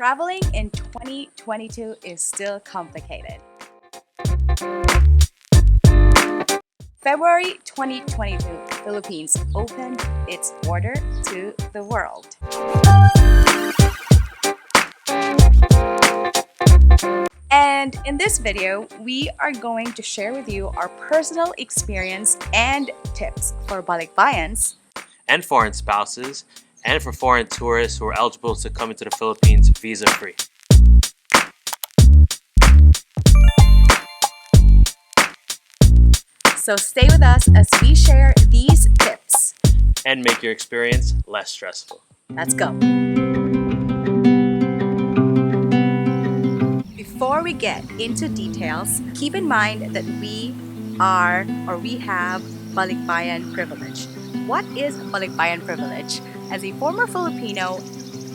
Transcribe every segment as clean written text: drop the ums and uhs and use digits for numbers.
Traveling in 2022 is still complicated. February 2022, Philippines opened its border to the world. And in this video, we are going to share with you our personal experience and tips for balikbayans and foreign spouses, and for foreign tourists who are eligible to come into the Philippines visa-free. So stay with us as we share these tips. And make your experience less stressful. Let's go. Before we get into details, keep in mind that we have balikbayan privilege. What is balikbayan privilege? As a former Filipino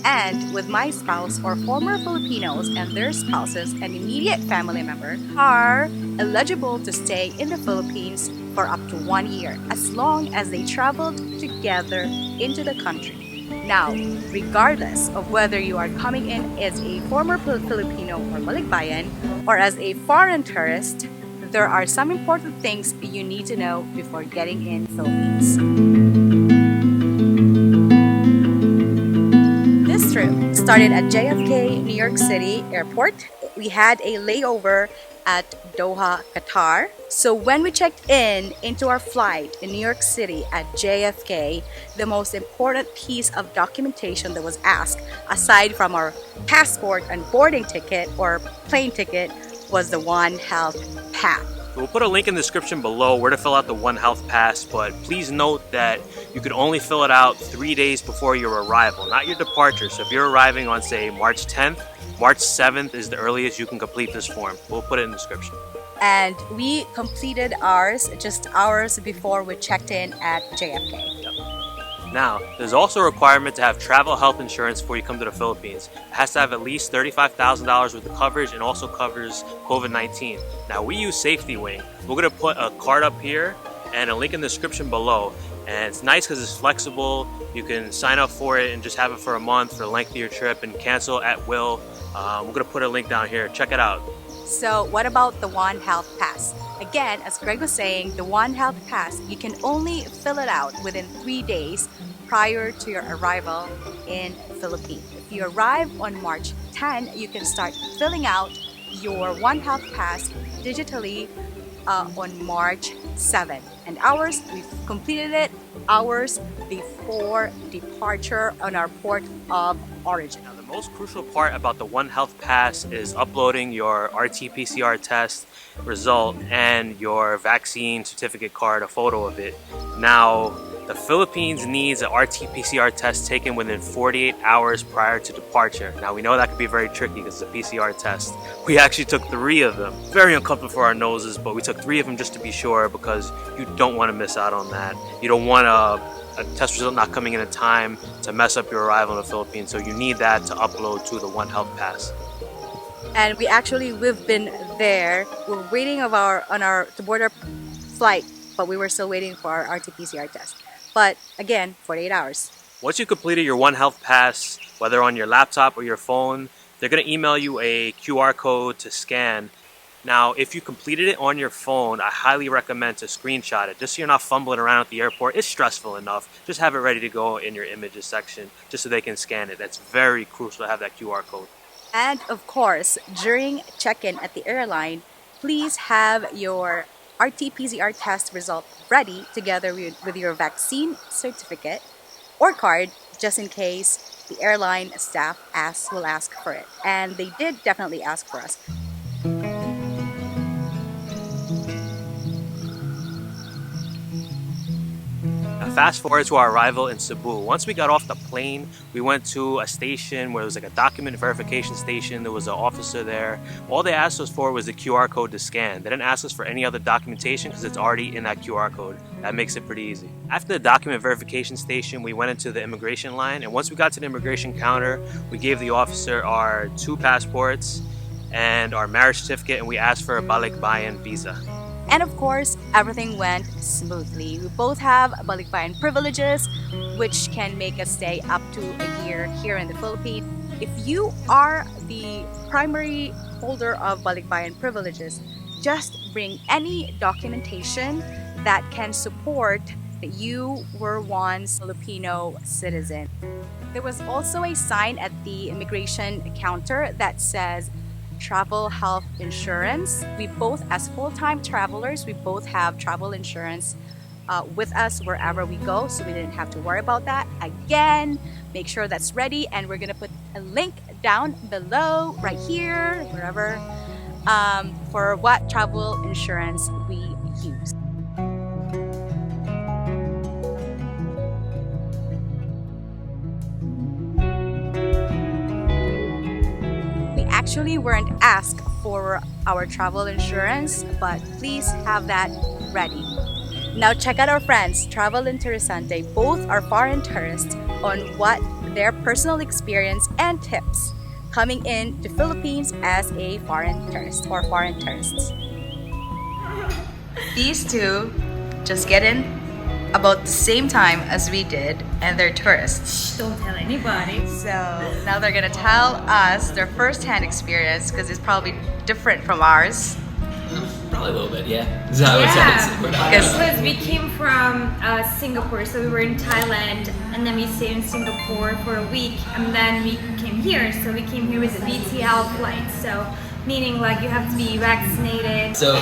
and with my spouse or former Filipinos and their spouses and immediate family member are eligible to stay in the Philippines for up to 1 year as long as they traveled together into the country. Now, regardless of whether you are coming in as a former Filipino or balikbayan or as a foreign tourist, there are some important things you need to know before getting in Philippines. This trip started at JFK New York City Airport. We had a layover at Doha, Qatar. So when we checked into our flight in New York City at JFK, the most important piece of documentation that was asked, aside from our passport and boarding ticket or plane ticket, was the One Health Pass. We'll put a link in the description below where to fill out the One Health Pass, but please note that you can only fill it out 3 days before your arrival, not your departure. So if you're arriving on, say, March 10th, March 7th is the earliest you can complete this form. We'll put it in the description. And we completed ours just hours before we checked in at JFK. Now, there's also a requirement to have travel health insurance before you come to the Philippines. It has to have at least $35,000 worth of coverage and also covers COVID-19. Now, we use Safety Wing. We're going to put a card up here and a link in the description below. And it's nice because it's flexible. You can sign up for it and just have it for a month for the length of your trip and cancel at will. We're going to put a link down here. Check it out. So what about the One Health Pass? Again, as Greg was saying, the One Health Pass, you can only fill it out within 3 days prior to your arrival in Philippines. If you arrive on March 10, you can start filling out your One Health Pass digitally on March 7. And ours, we've completed it hours before departure on our port of origin. Now, the most crucial part about the One Health Pass is uploading your RT-PCR test result and your vaccine certificate card, a photo of it. Now, the Philippines needs an RT-PCR test taken within 48 hours prior to departure. Now, we know that could be very tricky because it's a PCR test. We actually took 3 of them. Very uncomfortable for our noses, but we took 3 of them just to be sure because you don't want to miss out on that. You don't want a test result not coming in time to mess up your arrival in the Philippines, so you need that to upload to the One Health Pass. And we've been there. We're waiting on our to board our flight, but we were still waiting for our RT-PCR test. But again, 48 hours. Once you completed your One Health Pass, whether on your laptop or your phone, they're going to email you a QR code to scan. Now, if you completed it on your phone, I highly recommend to screenshot it, just so you're not fumbling around at the airport. It's stressful enough. Just have it ready to go in your images section, just so they can scan it. That's very crucial to have that QR code. And of course, during check-in at the airline, please have your RT-PCR test result ready together with your vaccine certificate or card, just in case the airline staff will ask for it. And they did definitely ask for us. Fast forward to our arrival in Cebu. Once we got off the plane, we went to a station where it was like a document verification station. There was an officer there. All they asked us for was the QR code to scan. They didn't ask us for any other documentation because it's already in that QR code. That makes it pretty easy. After the document verification station, we went into the immigration line. And once we got to the immigration counter, we gave the officer our 2 passports and our marriage certificate, and we asked for a balikbayan visa. And of course, everything went smoothly. We both have balikbayan privileges, which can make us stay up to a year here in the Philippines. If you are the primary holder of Balikbayan privileges, just bring any documentation that can support that you were once Filipino citizen. There was also a sign at the immigration counter that says travel health insurance. We both, as full-time travelers, we both have travel insurance with us wherever we go, so we didn't have to worry about that. Again, make sure that's ready, and we're gonna put a link down below, right here, wherever, for what travel insurance we use. We actually weren't asked for our travel insurance, but please have that ready. Now check out our friends, Travel Interessante. Both are foreign tourists on what their personal experience and tips coming in to Philippines as a foreign tourist or foreign tourists. These two just get in about the same time as we did, and they're tourists. Don't tell anybody. So now they're gonna tell us their first-hand experience because it's probably different from ours. Probably a little bit, yeah. Is that what it says? We're not- Because we came from Singapore, so we were in Thailand, and then we stayed in Singapore for a week, and then we came here. So we came here with a VTL flight, so meaning like you have to be vaccinated. So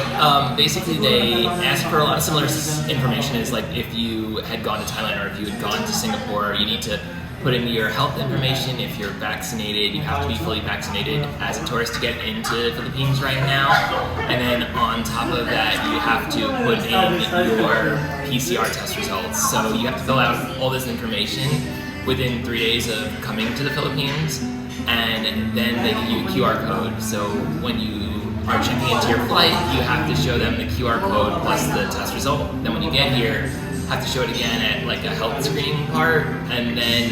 basically they ask for a lot of similar information as like if you had gone to Thailand or if you had gone to Singapore, you need to put in your health information. If you're vaccinated, you have to be fully vaccinated as a tourist to get into Philippines right now. And then on top of that, you have to put in your PCR test results. So you have to fill out all this information within 3 days of coming to the Philippines. And then they give you a QR code. So when you are checking into your flight, you have to show them the QR code plus the test result. Then when you get here, have to show it again at like a health screening part, and then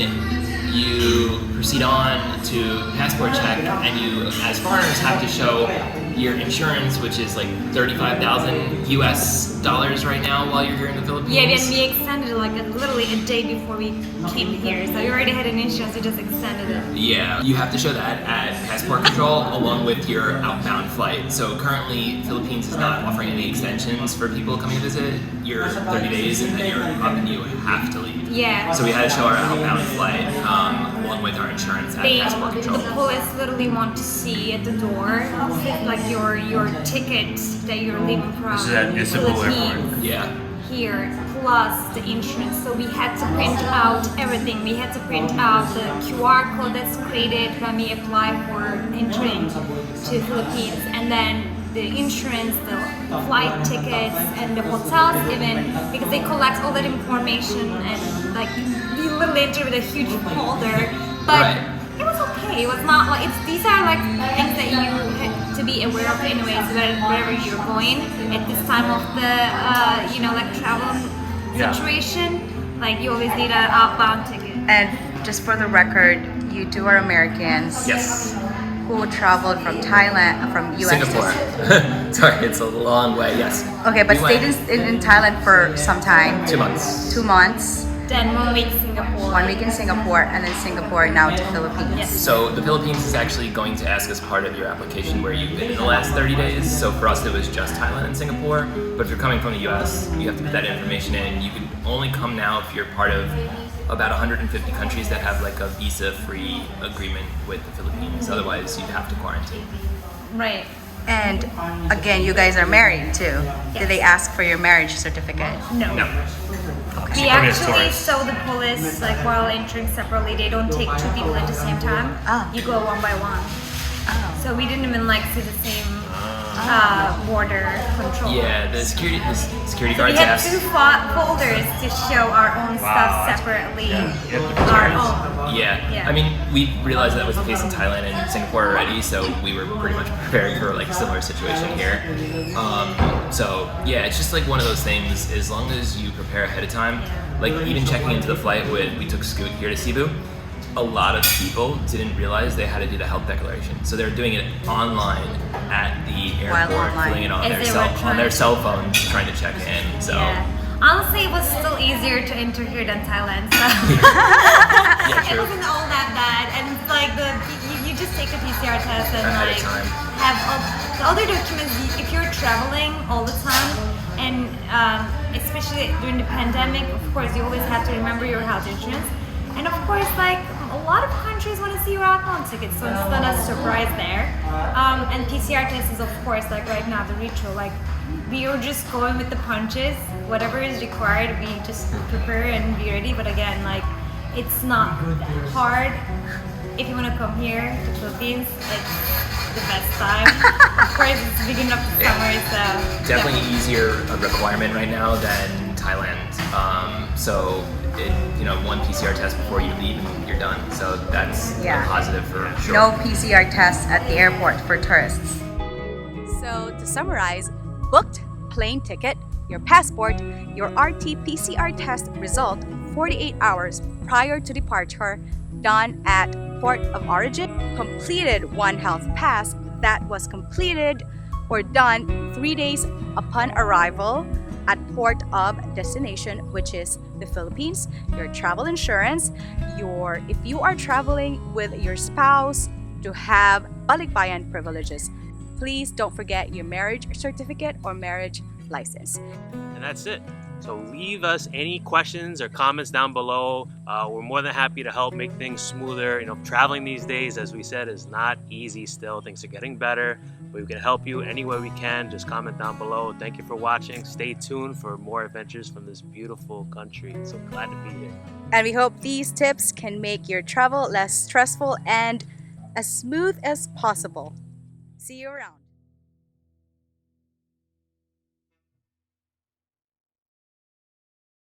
you proceed on to passport check, and you as foreigners have to show your insurance, which is like $35,000 US right now while you're here in the Philippines. Yeah, and we extended it like literally a day before we came here. So we already had an insurance, we just extended it. Yeah, you have to show that at passport control along with your outbound flight. So currently, Philippines is not offering any extensions for people coming to visit. You're 30 days and then you're up and you have to leave. Yeah. So we had to show our outbound flight along with our insurance at passport control. The police literally want to see at the door, like your ticket that you're leaving from This is at Istanbul Philippines Airport. Yeah. here, plus the insurance. So we had to print out everything. We had to print out the QR code that's created when we apply for entering to Philippines, and then the insurance, the flight tickets, and the hotels even, because they collect all that information, and like we literally entered with a huge folder, but Right. it was okay. It was not like these are like things that you had to be aware of anyways wherever you're going at this time of the like travel situation. Like you always need an outbound ticket. And just for the record, you two are Americans Yes. who traveled from Thailand, from US. Singapore. Sorry, it's a long way. Yes. Okay, but We stayed went in Thailand for some time. 2 months. 2 months. Then 1 week Singapore. 1 week in Singapore, and then Singapore now to Philippines. Yes. So the Philippines is actually going to ask as part of your application where you've been in the last 30 days. So for us, it was just Thailand and Singapore. But if you're coming from the US, you have to put that information in. You can only come now if you're part of about 150 countries that have like a visa-free agreement with the Philippines. Otherwise, you'd have to quarantine. Right. And again, you guys are married too. Did they ask for your marriage certificate? No. No. We Come as actually tourists. saw the police like while entering separately. They don't take two people at the same time. Ah. You go one by one. Oh. So we didn't even like see the same border control. Yeah, the security We guards had asked. two folders to show our own stuff separately. Our own. Yeah. Yeah. I mean, we realized that was the case in Thailand and Singapore already, so we were pretty much prepared for like a similar situation here. So yeah, it's just like one of those things. As long as you prepare ahead of time, like even checking into the flight when we took Scoot here to Cebu, a lot of people didn't realize they had to do the health declaration, so they were doing it online at the While airport, online. filling it on As their they cell were on their trying- cell phones, trying to check in. So Yeah. Honestly, it was still easier to enter here than Thailand. So yeah, it true. wasn't all that bad, and like the just take a PCR test and Ahead of like time. have all the other documents. If you're traveling all the time, and especially during the pandemic, of course, you always have to remember your health insurance. And of course, like a lot of countries want to see your outbound tickets, so it's not a surprise there. And PCR test is, of course, like right now the ritual. Like we are just going with the punches. Whatever is required, we just prepare and be ready. But again, like it's not hard. If you want to come here to the Philippines, it's the best time. Of course, it's the beginning of the summer, so Definitely easier a requirement right now than Thailand. So, one PCR test before you leave and you're done. So that's Yeah. a positive for sure. No PCR tests at the airport for tourists. So to summarize, booked plane ticket, your passport, your RT-PCR test result 48 hours prior to departure, done at port of origin, completed One Health Pass that was completed or done 3 days upon arrival at port of destination, which is the Philippines, your travel insurance, if you are traveling with your spouse to have balikbayan privileges, please don't forget your marriage certificate or marriage license. And that's it. So leave us any questions or comments down below. We're more than happy to help make things smoother. Traveling these days, as we said, is not easy still. Things are getting better, but we can help you any way we can. Just comment down below. Thank you for watching. Stay tuned for more adventures from this beautiful country. So glad to be here. And we hope these tips can make your travel less stressful and as smooth as possible. See you around.